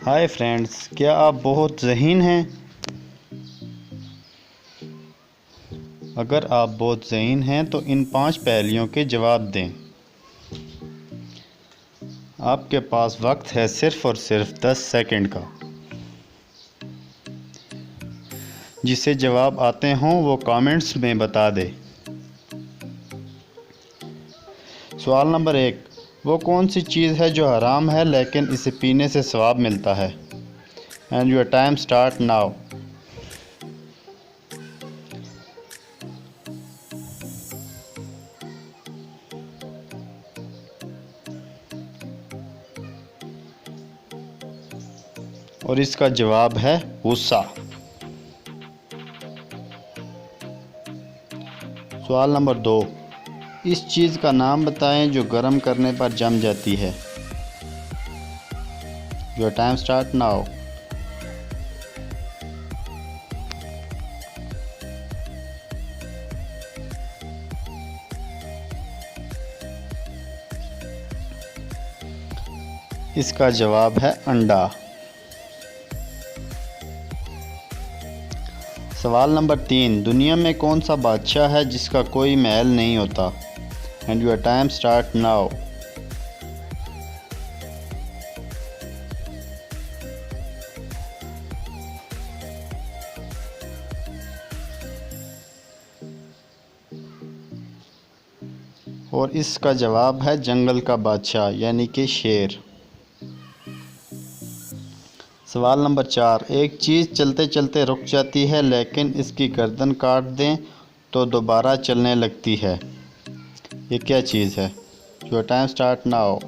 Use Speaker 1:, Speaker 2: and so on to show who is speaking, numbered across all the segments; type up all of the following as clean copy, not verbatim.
Speaker 1: Hi friends, क्या आप बहुत ज़हीन हैं? अगर आप बहुत ज़हीन हैं तो इन 5 पहेलियों के जवाब दें। आपके पास वक्त है सिर्फ़ और सिर्फ 10 सेकंड का। जिसे जवाब आते हों वो कमेंट्स में बता दे। सवाल नंबर 1, वो कौन सी चीज़ है जो हराम है लेकिन इसे पीने से सवाब मिलता है? And your time start now. और इसका जवाब है गुस्सा। सवाल नंबर 2, इस चीज़ का नाम बताएं जो गर्म करने पर जम जाती है। Your time start now. इसका जवाब है अंडा। सवाल नंबर 3, दुनिया में कौन सा बादशाह है जिसका कोई महल नहीं होता? And your time start now. और इसका जवाब है जंगल का बादशाह यानी कि शेर। सवाल नंबर 4, एक चीज़ चलते चलते रुक जाती है लेकिन इसकी गर्दन काट दें तो दोबारा चलने लगती है। ये क्या चीज़ है? Your time start now.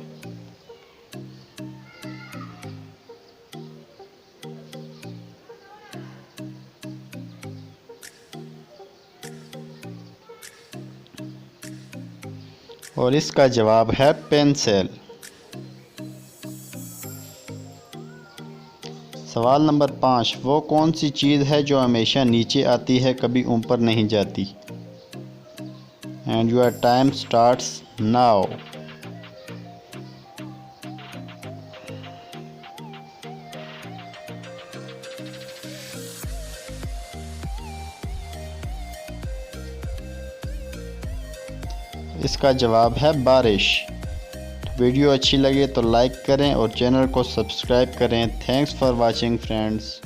Speaker 1: और इसका जवाब है पेंसिल। सवाल नंबर 5, वो कौन सी चीज़ है जो हमेशा नीचे आती है कभी ऊपर नहीं जाती? And your time starts now. इसका जवाब है बारिश। वीडियो अच्छी लगे तो लाइक करें और चैनल को सब्सक्राइब करें। Thanks for watching friends.